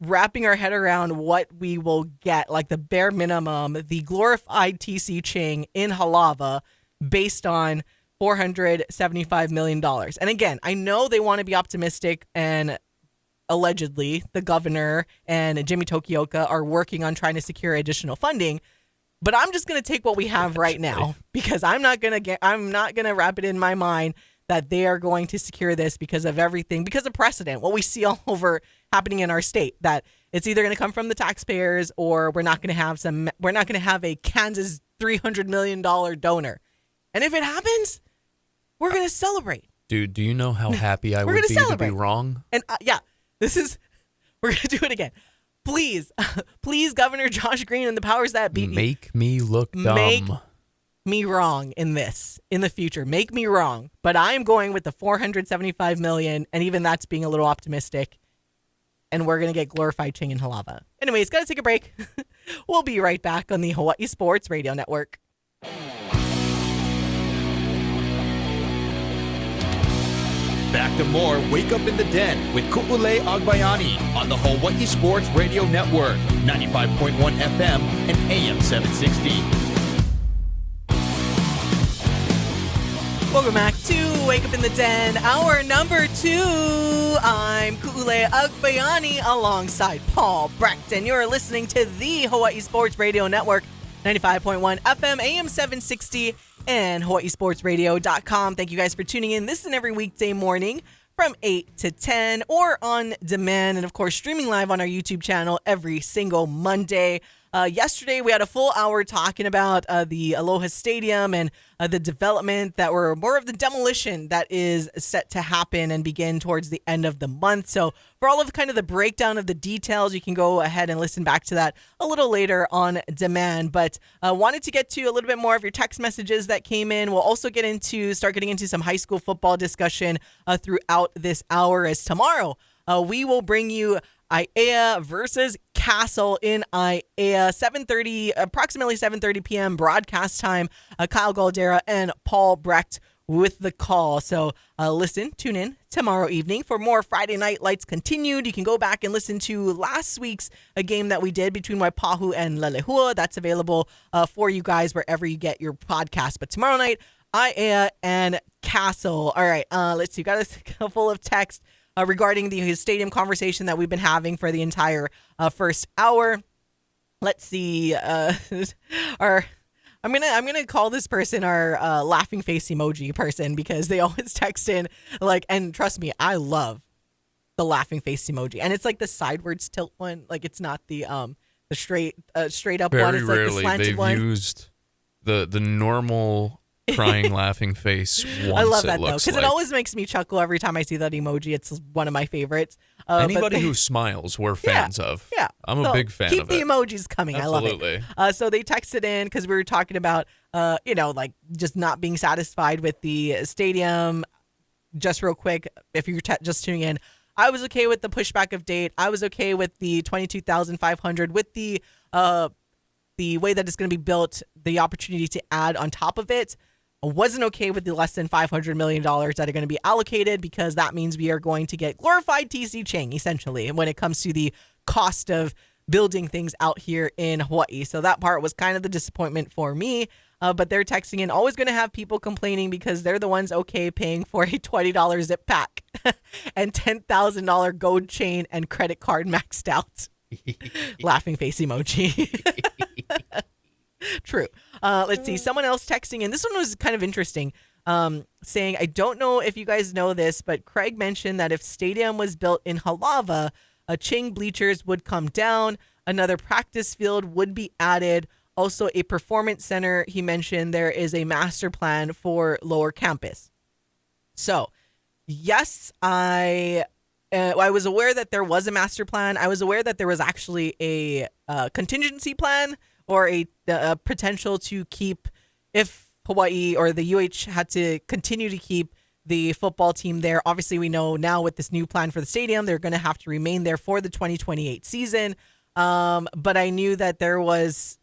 wrapping our head around what we will get, like the bare minimum, the glorified TC Ching in Halava based on $475 million. And again, I know they want to be optimistic, and allegedly the governor and Jimmy Tokioka are working on trying to secure additional funding. But I'm just going to take what we have right now, because I'm not going to wrap it in my mind that they are going to secure this because of everything, because of precedent, what we see all over happening in our state, that it's either going to come from the taxpayers or we're not going to have a Kansas $300 million donor. And if it happens, we're going to celebrate. Dude, do you know how happy I would be to be wrong? And we're going to do it again. Please, Governor Josh Green and the powers that be. Make me look dumb. Make me wrong in the future. Make me wrong. But I'm going with the $475 million, and even that's being a little optimistic. And we're going to get glorified Ching and Halava. Anyways, got to take a break. We'll be right back on the Hawaii Sports Radio Network. Back to more Wake Up in the Den with Ku'ulei Agbayani on the Hawaii Sports Radio Network, 95.1 FM and AM 760. Welcome back to Wake Up in the Den, hour number 2. I'm Ku'ulei Agbayani alongside Paul Brecht, and you're listening to the Hawaii Sports Radio Network, 95.1 FM, AM 760, and hawaiisportsradio.com. Thank you guys for tuning in this and every weekday morning from 8 to 10 or on demand, and of course streaming live on our YouTube channel every single Monday. Yesterday, we had a full hour talking about the Aloha Stadium and the development that were more of the demolition that is set to happen and begin towards the end of the month. So for all of kind of the breakdown of the details, you can go ahead and listen back to that a little later on demand. But wanted to get to a little bit more of your text messages that came in. We'll also start getting into some high school football discussion throughout this hour, as tomorrow we will bring you Aiea versus Castle in Aiea, approximately 7:30 p.m. broadcast time. Kyle Galdera and Paul Brecht with the call. So tune in tomorrow evening for more Friday Night Lights continued. You can go back and listen to last week's game that we did between Waipahu and Lalehua. That's available for you guys wherever you get your podcast. But tomorrow night, Aiea and Castle. All right, let's see. Got a couple of texts regarding the stadium conversation that we've been having for the entire first hour. Let's see. I'm gonna call this person our laughing face emoji person, because they always text in and trust me, I love the laughing face emoji, and it's like the sidewards tilt one. Like, it's not the straight up one. It's like the slanted one. Very rarely they've used the normal crying laughing face once. I love that though, because it always makes me chuckle every time I see that emoji. It's one of my favorites. Anybody who smiles, we're fans of. Yeah, I'm a big fan of it. Keep the emojis coming. Absolutely. I love it. So they texted in because we were talking about, just not being satisfied with the stadium. Just real quick, if you're just tuning in, I was okay with the pushback of date. I was okay with the $22,500 with the way that it's going to be built, the opportunity to add on top of it. I wasn't okay with the less than $500 million that are going to be allocated, because that means we are going to get glorified TC Ching, essentially, when it comes to the cost of building things out here in Hawaii. So that part was kind of the disappointment for me. But they're texting in, always going to have people complaining because they're the ones okay paying for a $20 zip pack and $10,000 gold chain and credit card maxed out. Laughing face emoji. True. Let's see. Someone else texting in. This one was kind of interesting. Saying, I don't know if you guys know this, but Craig mentioned that if stadium was built in Halava, Ching bleachers would come down. Another practice field would be added. Also, a performance center. He mentioned there is a master plan for lower campus. So, yes, I was aware that there was a master plan. I was aware that there was actually a contingency plan, or a potential to keep, if Hawaii or the UH had to continue to keep the football team there. Obviously, we know now with this new plan for the stadium, they're going to have to remain there for the 2028 season. But I knew that there was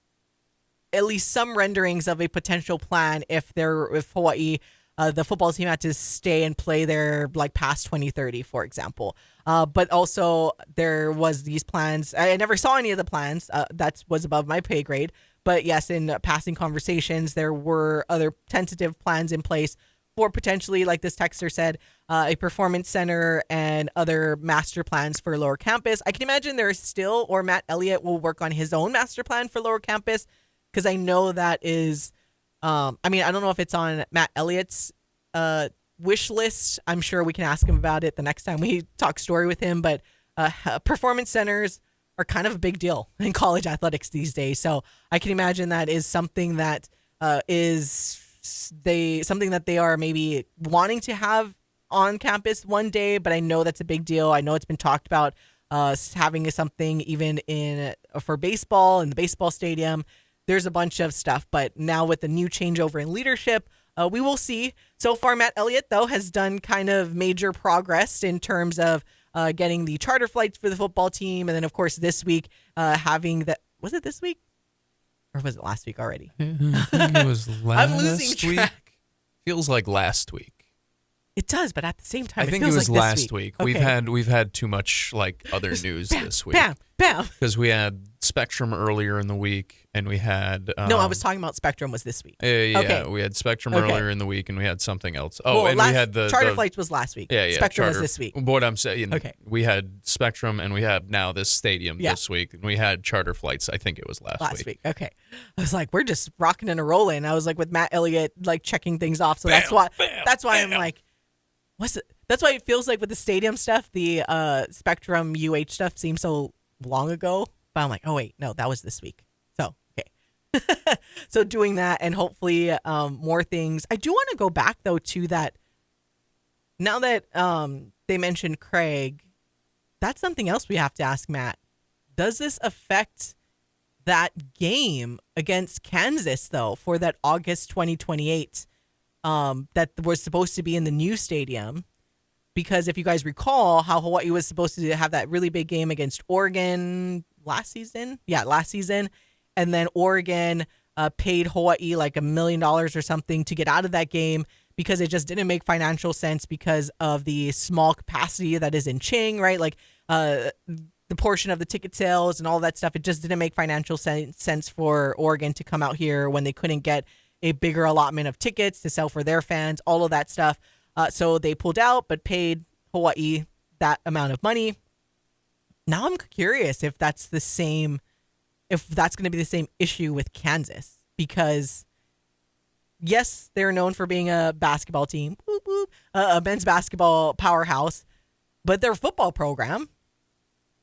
at least some renderings of a potential plan if Hawaii, the football team had to stay and play there past 2030, for example. But also there was these plans. I never saw any of the plans. That was above my pay grade. But yes, in passing conversations, there were other tentative plans in place for potentially, like this texter said, a performance center and other master plans for lower campus. I can imagine there is still, or Matt Elliott will work on his own master plan for lower campus, because I know that is, I don't know if it's on Matt Elliott's wish list. I'm sure we can ask him about it the next time we talk story with him. But performance centers are kind of a big deal in college athletics these days. So I can imagine that is something that something that they are maybe wanting to have on campus one day. But I know that's a big deal. I know it's been talked about having something even for baseball in the baseball stadium. There's a bunch of stuff. But now with the new changeover in leadership, we will see. So far, Matt Elliott, though, has done kind of major progress in terms of getting the charter flights for the football team. And then, of course, this week, having the... Was it this week? Or was it last week already? I think it was last I'm losing track. week. Feels like last week. It does, but at the same time, I think it it feels was like last this week. Okay. We've had too much like other news this week. Bam, bam. Because we had Spectrum earlier in the week, and we had No, I was talking about Spectrum was this week. Yeah, Okay. we had Spectrum Okay. earlier in the week, and we had something else. Well, And we had the charter flights was last week. Yeah, Spectrum charter. was this week. What I'm saying, Okay. we had Spectrum, and we have now this stadium Yeah. this week, and we had charter flights. I think it was last week. Okay. I was like, we're just rocking and rolling. I was like with Matt Elliott, like checking things off. So that's why I'm like, what's it? That's why it feels like with the stadium stuff, the Spectrum UH stuff seems so long ago. But I'm like, oh wait, no, that was this week. So okay. So doing that and hopefully more things. I do want to go back though to that. Now that they mentioned Craig, that's something else we have to ask Matt. Does this affect that game against Kansas though for that August 2028 that was supposed to be in the new stadium? Because if you guys recall how Hawaii was supposed to have that really big game against Oregon last season. Yeah, last season. And then Oregon paid Hawaii like $1 million or something to get out of that game because it just didn't make financial sense because of the small capacity that is in Ching, right? Like the portion of the ticket sales and all that stuff. It just didn't make financial sense for Oregon to come out here when they couldn't get a bigger allotment of tickets to sell for their fans, all of that stuff. So they pulled out, but paid Hawaii that amount of money. Now I'm curious if that's the same, if that's going to be the same issue with Kansas, because yes, they're known for being a basketball team, a men's basketball powerhouse, but their football program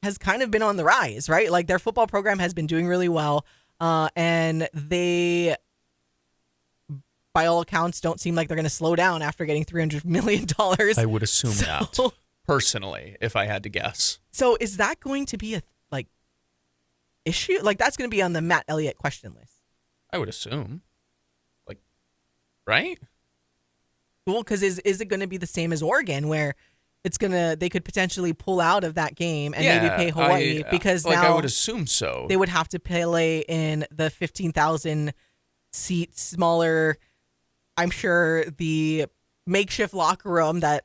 has kind of been on the rise, right? Like their football program has been doing really well, and they, by all accounts, don't seem like they're going to slow down after getting $300 million. I would assume not, personally, if I had to guess. So is that going to be a issue? Like that's going to be on the Matt Elliott question list. I would assume. Like, right? Well, because is it going to be the same as Oregon, where they could potentially pull out of that game and maybe pay Hawaii because like now I would assume so. They would have to play in the 15,000 seat smaller. I'm sure the makeshift locker room that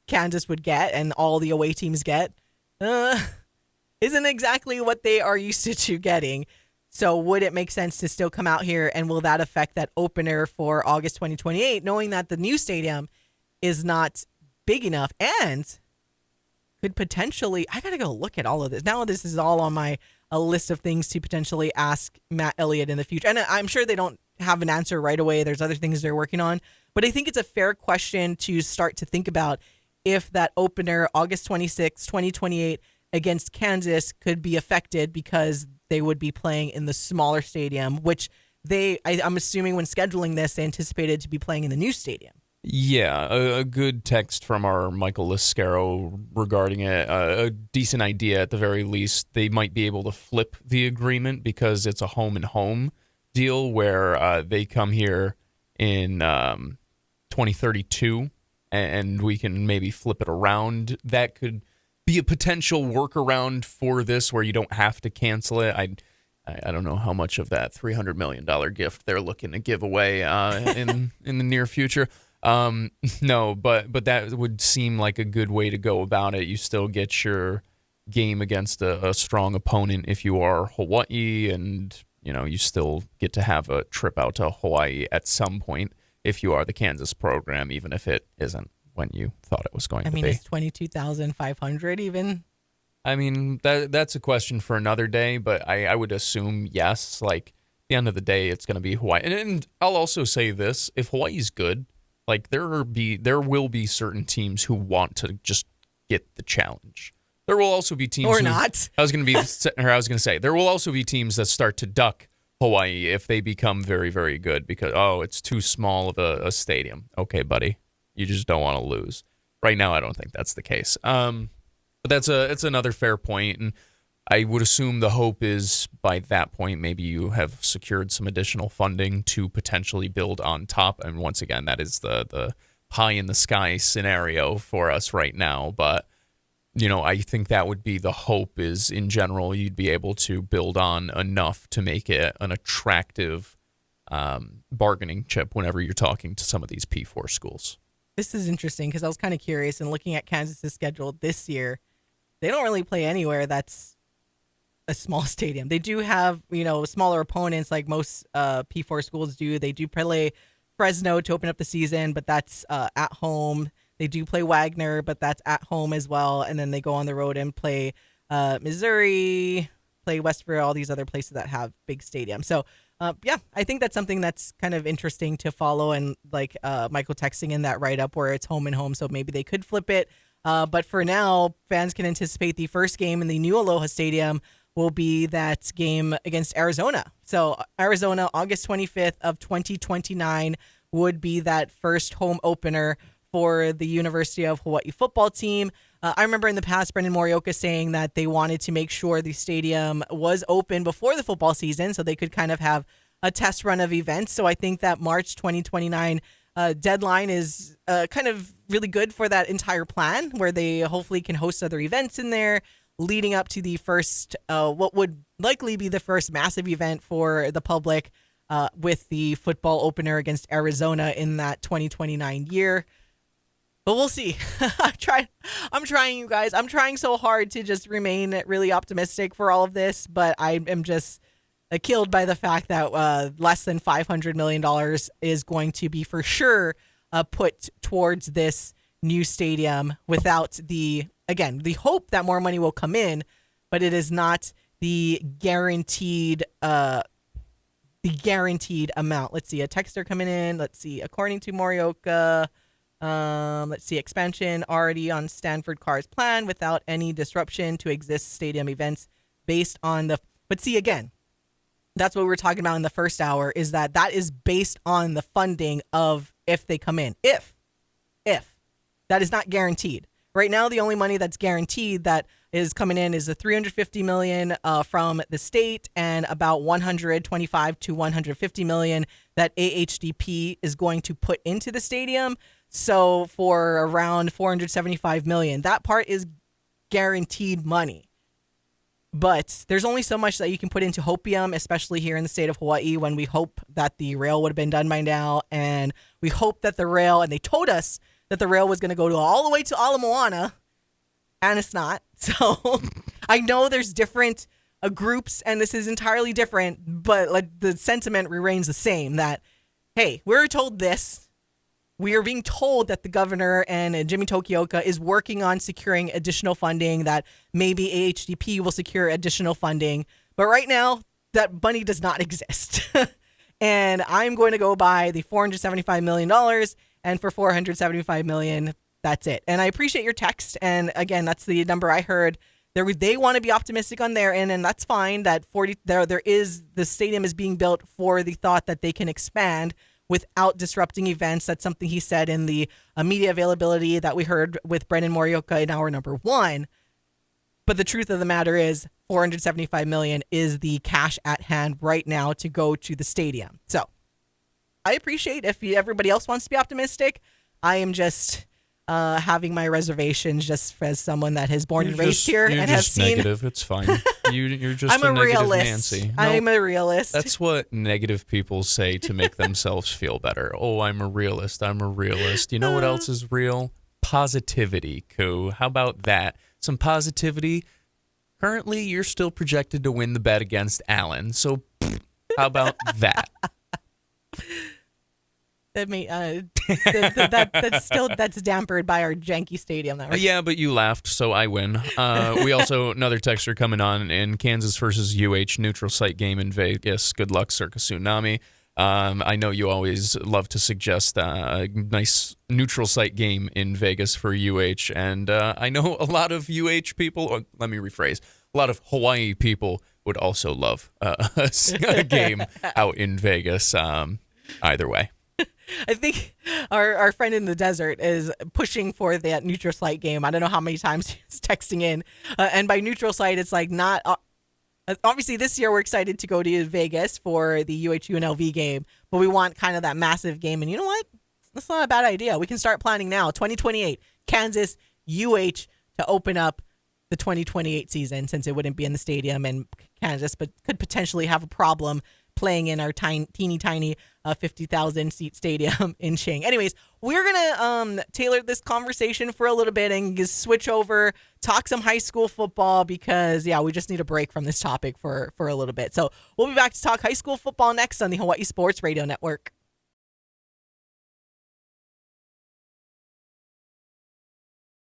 Kansas would get and all the away teams get isn't exactly what they are used to getting. So would it make sense to still come out here, and will that affect that opener for August 2028, knowing that the new stadium is not big enough and could potentially, I got to go look at all of this. Now this is all on a list of things to potentially ask Matt Elliott in the future. And I'm sure they don't have an answer right away. There's other things they're working on. But I think it's a fair question to start to think about if that opener, August 26, 2028, against Kansas could be affected because they would be playing in the smaller stadium, which I'm assuming when scheduling this, they anticipated to be playing in the new stadium. Yeah, a good text from our Michael Liscaro regarding it. A decent idea at the very least. They might be able to flip the agreement because it's a home and home deal where they come here in 2032 and we can maybe flip it around. That could be a potential workaround for this where you don't have to cancel it. I don't know how much of that $300 million gift they're looking to give away in the near future. No, but that would seem like a good way to go about it. You still get your game against a strong opponent if you are Hawaii, and you still get to have a trip out to Hawaii at some point if you are the Kansas program, even if it isn't when you thought it was going to be. Is 22,500 even? I mean, that's a question for another day, but I would assume yes. Like, at the end of the day, it's going to be Hawaii. And I'll also say this. If Hawaii's good, Like there will be certain teams who want to just get the challenge. There will also be teams Or not. I was going to say there will also be teams that start to duck Hawaii if they become very, very good because it's too small of a stadium. Okay, buddy, you just don't want to lose. Right now, I don't think that's the case. But it's another fair point, and I would assume the hope is by that point maybe you have secured some additional funding to potentially build on top. And once again, that is the pie in the sky scenario for us right now. But I think that would be the hope is in general you'd be able to build on enough to make it an attractive bargaining chip whenever you're talking to some of these P4 schools. This is interesting because I was kind of curious and looking at Kansas's schedule this year. They don't really play anywhere that's a small stadium. They do have, smaller opponents like most P4 schools do. They do play Fresno to open up the season, but that's at home. They do play Wagner, but that's at home as well. And then they go on the road and play Missouri, play Westboro, all these other places that have big stadiums. So, I think that's something that's kind of interesting to follow. And like Michael texting in that write-up where it's home and home, so maybe they could flip it. But for now, fans can anticipate the first game in the new Aloha Stadium will be that game against Arizona. So Arizona, August 25th of 2029 would be that first home opener for the University of Hawaii football team. I remember in the past, Brendan Morioka saying that they wanted to make sure the stadium was open before the football season so they could kind of have a test run of events. So I think that March 2029 deadline is kind of really good for that entire plan where they hopefully can host other events in there leading up to the first, what would likely be the first massive event for the public with the football opener against Arizona in that 2029 year. But we'll see. I'm trying, you guys. I'm trying so hard to just remain really optimistic for all of this, but I am just killed by the fact that less than $500 million is going to be for sure put towards this new stadium without the hope that more money will come in, but it is not the guaranteed amount. Let's see, a texter coming in. Let's see, according to Morioka, let's see, expansion already on Stanford Carr's plan without any disruption to exist stadium events based on but see, again, that's what we were talking about in the first hour is that is based on the funding of if they come in. If that is not guaranteed. Right now, the only money that's guaranteed that is coming in is the $350 million from the state and about $125 to $150 million that AHDP is going to put into the stadium. So for around $475 million, that part is guaranteed money. But there's only so much that you can put into Hopium, especially here in the state of Hawaii, when we hope that the rail would have been done by now. And we hope that the rail, and they told us that the rail was going to go all the way to Ala Moana, and it's not. So I know there's different groups, and this is entirely different, but like the sentiment remains the same that, hey, we're told this. We are being told that the governor and Jimmy Tokioka is working on securing additional funding, that maybe AHDP will secure additional funding. But right now, that money does not exist. And I'm going to go by the $475 million. And for $475 million, that's it. And I appreciate your text. And again, that's the number I heard. They want to be optimistic on their end, and that's fine. That the stadium is being built for the thought that they can expand without disrupting events. That's something he said in the media availability that we heard with Brendan Morioka in hour number 1. But the truth of the matter is $475 million is the cash at hand right now to go to the stadium. So I appreciate if everybody else wants to be optimistic. I am just having my reservations just as someone that has born and raised here and has seen. Negative. It's fine. You're just I'm a negative realist. Nancy. No, I'm a realist. That's what negative people say to make themselves feel better. Oh, I'm a realist. I'm a realist. You know what else is real? Positivity, Koo. How about that? Some positivity. Currently, you're still projected to win the bet against Allen. So, how about that? That's dampered by our janky stadium. Yeah, but you laughed, so I win. We also, another texter coming on in Kansas versus UH neutral site game in Vegas. Good luck, Circus Tsunami. I know you always love to suggest a nice neutral site game in Vegas for UH, and I know a lot of UH people, or let me rephrase, a lot of Hawaii people would also love a game out in Vegas. Either way. I think our friend in the desert is pushing for that neutral site game. I don't know how many times he's texting in. And by neutral site, it's like not... obviously, this year we're excited to go to Vegas for the UH-UNLV game, but we want kind of that massive game. And you know what? That's not a bad idea. We can start planning now. 2028, Kansas, UH to open up the 2028 season, since it wouldn't be in the stadium, and Kansas but could potentially have a problem playing in our teeny tiny 50,000 seat stadium in Ching. Anyways, we're gonna tailor this conversation for a little bit and just switch over, talk some high school football, because we just need a break from this topic for a little bit. So we'll be back to talk high school football next on the Hawaii Sports Radio Network.